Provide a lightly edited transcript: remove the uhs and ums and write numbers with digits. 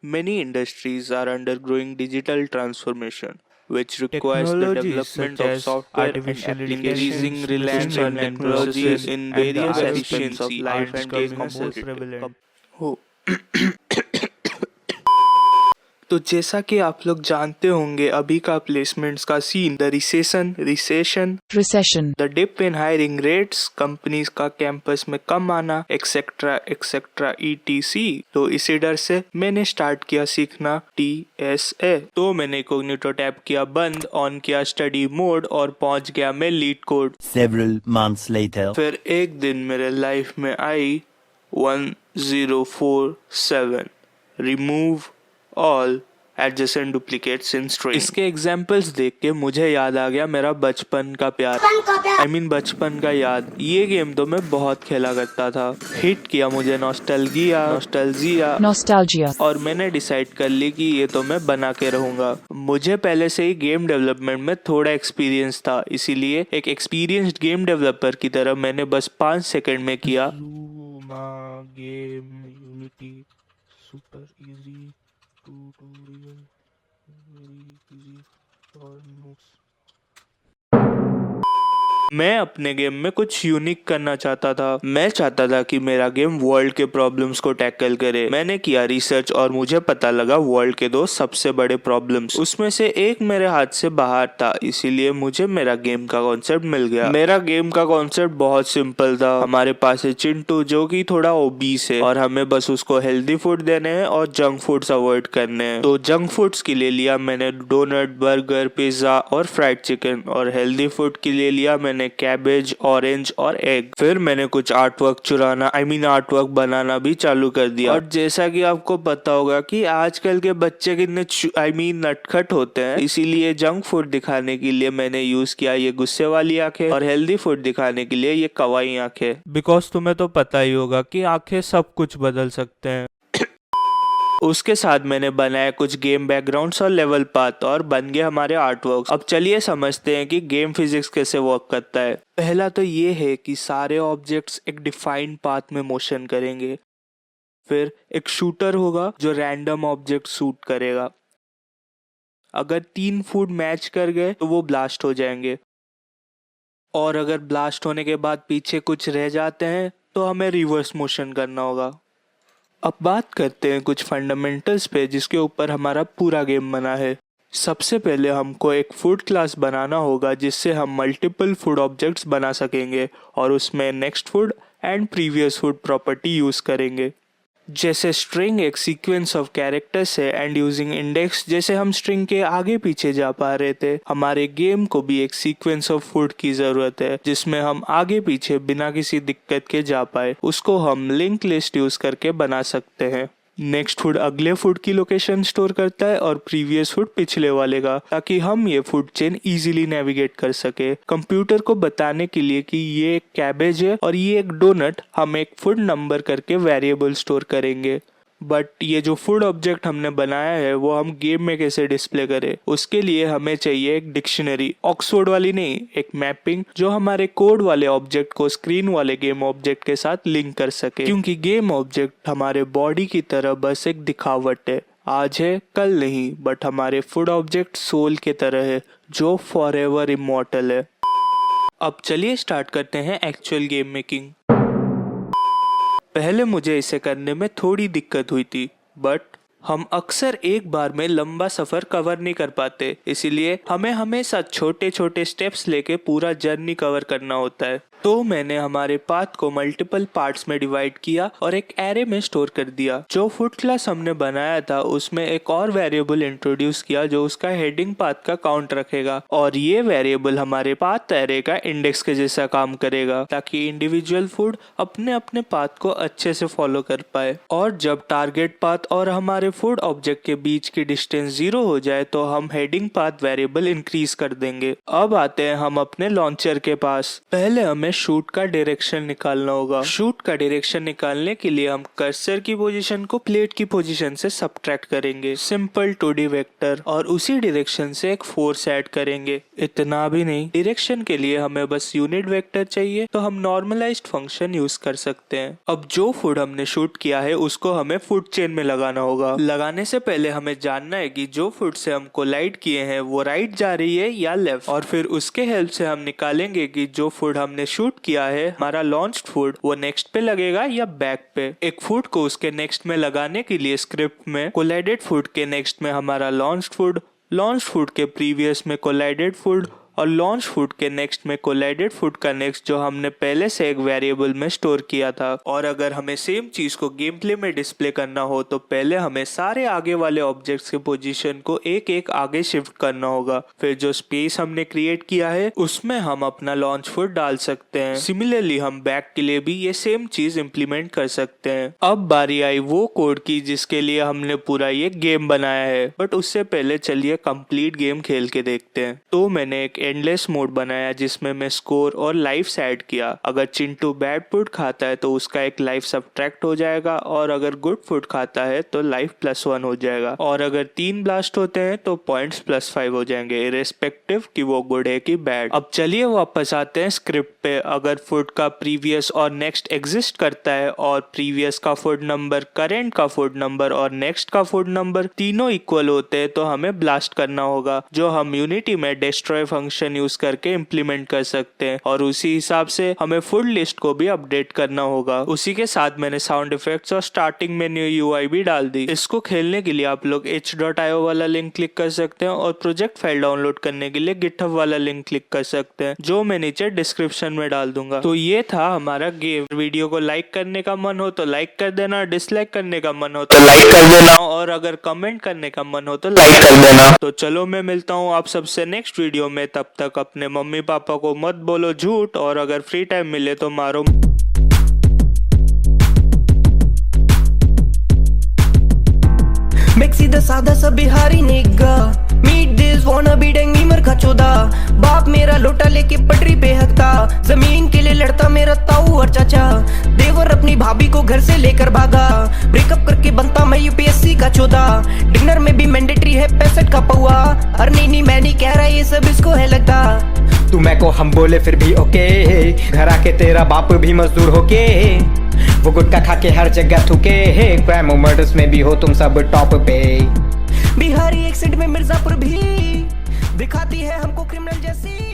Many industries are undergoing digital transformation, which requires the Technologies development such of as software and artificial applications, increasing intelligence, reliance machine on learning technology processes, in and the various IoT aspects of are life and take becoming more competitive. prevalent. हो तो जैसा कि आप लोग जानते होंगे अभी का प्लेसमेंट्स का scene, the recession the dip in hiring rates, companies का कैंपस में कम आना, एक्सेट्रा एक्सेट्रा ईटीसी। तो इसी डर से मैंने स्टार्ट किया सीखना TSA। तो मैंने कोग्निटो टैब किया बंद, ऑन किया स्टडी मोड और पहुंच गया मैं leet code. Several months later. फिर एक दिन मेरे लाइफ में आई 1047 remove all adjacent duplicates in string. इसके एग्जांपल्स देख के मुझे याद आ गया मेरा बचपन का प्यार, बचपन का याद। ये गेम तो मैं बहुत खेला करता था। हिट किया मुझे नॉस्टैल्जिया और मैंने डिसाइड कर ली कि ये तो मैं बना के रहूंगा। मुझे पहले से ही गेम डेवलपमेंट में थोड़ा एक्सपीरियंस था, इसीलिए एक एक्सपीरियंस्ड गेम डेवलपर की तरह मैंने बस 5 सेकंड में किया game unity super easy tutorial very easy for noobs। मैं अपने गेम में कुछ यूनिक करना चाहता था। मैं चाहता था कि मेरा गेम वर्ल्ड के प्रॉब्लम्स को टैकल करे। मैंने किया रिसर्च और मुझे पता लगा वर्ल्ड के 2 सबसे बड़े प्रॉब्लम्स, उसमें से एक मेरे हाथ से बाहर था, इसीलिए मुझे मेरा गेम का कॉन्सेप्ट मिल गया। मेरा गेम का कॉन्सेप्ट बहुत सिंपल था। हमारे पास है चिंटू जो कि थोड़ा ओबीस है और हमें बस उसको हेल्दी फूड देने हैं और जंक फूड्स अवॉइड करने हैं। तो जंक फूड्स के लिए लिया मैंने डोनट, बर्गर, पिज्जा और फ्राइड चिकन, और हेल्दी फूड के लिए लिया मैंने कैबेज, ऑरेंज और एग। फिर मैंने कुछ आर्टवर्क बनाना भी चालू कर दिया। और जैसा कि आपको पता होगा कि आजकल के बच्चे कितने नटखट होते हैं, इसीलिए जंक फूड दिखाने के लिए मैंने यूज किया ये गुस्से वाली आंखें और हेल्दी फूड दिखाने के लिए ये कवाई आंखें। बिकॉज तुम्हें तो पता ही होगा कि आंखें सब कुछ बदल सकते हैं। उसके साथ मैंने बनाया कुछ गेम बैकग्राउंड्स और लेवल पाथ और बन गए हमारे आर्टवर्क्स। अब चलिए समझते हैं कि गेम फिजिक्स कैसे वर्क करता है। पहला तो ये है कि सारे ऑब्जेक्ट्स एक डिफाइंड पाथ में मोशन करेंगे। फिर एक शूटर होगा जो रैंडम ऑब्जेक्ट शूट करेगा। अगर 3 फूड मैच कर गए तो वो ब्लास्ट हो जाएंगे, और अगर ब्लास्ट होने के बाद पीछे कुछ रह जाते हैं तो हमें रिवर्स मोशन करना होगा। अब बात करते हैं कुछ फंडामेंटल्स पे जिसके ऊपर हमारा पूरा गेम बना है। सबसे पहले हमको एक फूड क्लास बनाना होगा जिससे हम मल्टीपल फूड ऑब्जेक्ट्स बना सकेंगे और उसमें next food and previous food property use करेंगे। जैसे स्ट्रिंग एक सीक्वेंस ऑफ कैरेक्टर्स है एंड यूजिंग इंडेक्स, जैसे हम स्ट्रिंग के आगे पीछे जा पा रहे थे, हमारे गेम को भी एक सीक्वेंस ऑफ फूड की जरूरत है जिसमें हम आगे पीछे बिना किसी दिक्कत के जा पाए। उसको हम लिंक लिस्ट यूज करके बना सकते हैं। नेक्स्ट फूड अगले फूड की लोकेशन स्टोर करता है और प्रीवियस फूड पिछले वाले का, ताकि हम ये फूड चेन इजीली नेविगेट कर सके। कंप्यूटर को बताने के लिए कि ये एक कैबेज है और ये एक डोनट, हम एक फूड नंबर करके वेरिएबल स्टोर करेंगे। बट ये जो फूड ऑब्जेक्ट हमने बनाया है वो हम गेम में कैसे डिस्प्ले करें, उसके लिए हमें चाहिए एक डिक्शनरी, ऑक्सफोर्ड वाली नहीं, एक मैपिंग जो हमारे कोड वाले ऑब्जेक्ट को स्क्रीन वाले गेम ऑब्जेक्ट के साथ लिंक कर सके। क्योंकि गेम ऑब्जेक्ट हमारे बॉडी की तरह बस एक दिखावट है, आज है कल नहीं, बट हमारे फूड ऑब्जेक्ट सोल के तरह है जो फॉरएवर इमॉर्टल है। अब चलिए स्टार्ट करते हैं एक्चुअल गेम मेकिंग। पहले मुझे इसे करने में थोड़ी दिक्कत हुई थी, बट हम अक्सर एक बार में लंबा सफर कवर नहीं कर पाते, इसीलिए हमें हमेशा छोटे छोटे स्टेप्स लेके पूरा जर्नी कवर करना होता है। तो मैंने हमारे पाथ को मल्टीपल पार्ट्स में डिवाइड किया और एक एरे में स्टोर कर दिया। जो फूड क्लास हमने बनाया था उसमें एक और वेरिएबल इंट्रोड्यूस किया जो उसका हेडिंग पाथ का काउंट रखेगा, और ये वेरिएबल हमारे पाथ एरे का इंडेक्स के जैसा काम करेगा ताकि इंडिविजुअल फूड अपने अपने पाथ को अच्छे से फॉलो कर पाए। और जब टारगेट पाथ और हमारे फूड ऑब्जेक्ट के बीच की डिस्टेंस 0 हो जाए तो हम हेडिंग पाथ वेरिएबल इंक्रीज कर देंगे। अब आते हैं हम अपने लॉन्चर के पास। पहले हमें शूट का डायरेक्शन निकालना होगा। शूट का डायरेक्शन निकालने के लिए हम कर्सर की पोजीशन को प्लेट की पोजीशन से सबट्रैक्ट करेंगे, सिंपल 2D वेक्टर, और उसी डायरेक्शन से एक फोर्स ऐड करेंगे। इतना भी नहीं, डायरेक्शन के लिए हमें बस यूनिट वेक्टर चाहिए, तो हम नॉर्मलाइज्ड फंक्शन यूज कर सकते हैं। अब जो फुट हमने शूट किया है उसको हमें फुट चेन में लगाना होगा। लगाने से पहले हमें जानना है कि जो फुट से हम कोलाइड किए हैं वो राइट जा रही है या लेफ्ट, और फिर उसके हेल्प से हम निकालेंगे कि जो फुट हमने शूट किया है हमारा लॉन्च्ड फुट वो नेक्स्ट पे लगेगा या बैक पे। एक फुट को उसके नेक्स्ट में लगाने के लिए स्क्रिप्ट में कोलाइडेड फुट के नेक्स्ट में हमारा लॉन्च्ड फुट, लॉन्च फुट के प्रीवियस में कोलाइडेड फुट, और लॉन्च फुट के नेक्स्ट में कोलाइडेड फुट का नेक्स्ट जो हमने पहले से एक वेरिएबल में स्टोर किया था। और अगर हमें सेम चीज को गेम प्ले में डिस्प्ले करना हो तो पहले हमें सारे आगे वाले ऑब्जेक्ट्स के पोजीशन को एक एक आगे शिफ्ट करना होगा। फिर जो स्पेस हमने क्रिएट किया है उसमें हम अपना लॉन्च फुट डाल सकते हैं। सिमिलरली हम बैक के लिए भी ये सेम चीज इम्प्लीमेंट कर सकते हैं। अब बारी आई वो कोड की जिसके लिए हमने पूरा ये गेम बनाया है, बट उससे पहले चलिए कंप्लीट गेम खेल के देखते हैं। तो मैंने एक एंडलेस मोड बनाया जिसमें मैं स्कोर और लाइफ ऐड किया। अगर चिंटू बैड फूड खाता है तो उसका एक लाइफ सब्ट्रैक्ट हो जाएगा, और अगर गुड फूड खाता है तो लाइफ +1 हो जाएगा, और अगर 3 ब्लास्ट होते हैं तो पॉइंट्स +5 हो जाएंगे, इरेस्पेक्टिव कि वो गुड है कि बैड। अब चलिए वापस आते हैं स्क्रिप्ट पे। अगर फूड का प्रीवियस और नेक्स्ट एग्जिस्ट करता है और प्रीवियस का फूड नंबर, करेंट का फूड नंबर और नेक्स्ट का फूड नंबर तीनों इक्वल होते हैं तो हमें ब्लास्ट करना होगा, जो हम यूनिटी में डिस्ट्रॉय फंक्शन यूज करके इम्प्लीमेंट कर सकते हैं। और उसी हिसाब से हमें फुड लिस्ट को भी अपडेट करना होगा। उसी के साथ मैंने साउंड इफेक्ट्स और स्टार्टिंग में न्यू यूआई भी डाल दी। इसको खेलने के लिए आप लोग h.io वाला लिंक क्लिक कर सकते हैं, और प्रोजेक्ट फाइल डाउनलोड करने के लिए गिटहब वाला लिंक क्लिक कर सकते हैं, जो मैं नीचे डिस्क्रिप्शन में डाल दूंगा। तो ये था हमारा गेम। वीडियो को लाइक करने का मन हो तो लाइक कर देना, डिसलाइक करने का मन हो तो लाइक कर देना, और अगर कमेंट करने का मन हो तो लाइक कर देना। तो चलो मैं मिलता हूँ आप सबसे नेक्स्ट वीडियो में। तब तक अपने मम्मी पापा को मत बोलो झूठ, और अगर फ्री टाइम मिले तो मारो। मैं सीधा साधा सा Bihari nigga, meet this wanna be डेंगी मरखा चोदा। बाप मेरा लोटा लेके पटरी पे हकता, जमीन के लिए लड़ता मेरा ताऊ और चाचा। देवर अपनी भाभी को घर से लेकर भागा, ब्रेकअप करके बनता मैं यूपीएससी का चोदा। डिनर में भी मैंडेटरी है 65 का पौआ। अरे नहीं मैं नहीं कह रहा ये सब इसको है लगता। तू मैं को हम बोले फिर भी ओके, घर आके तेरा बाप भी मजदूर होके, वो गुटखा खा के हर जगह थूके। क्राइम और मर्डर्स में भी हो तुम सब टॉप पे। बिहारी एक्सेंट में मिर्जापुर भी दिखाती है हमको क्रिमिनल जैसी।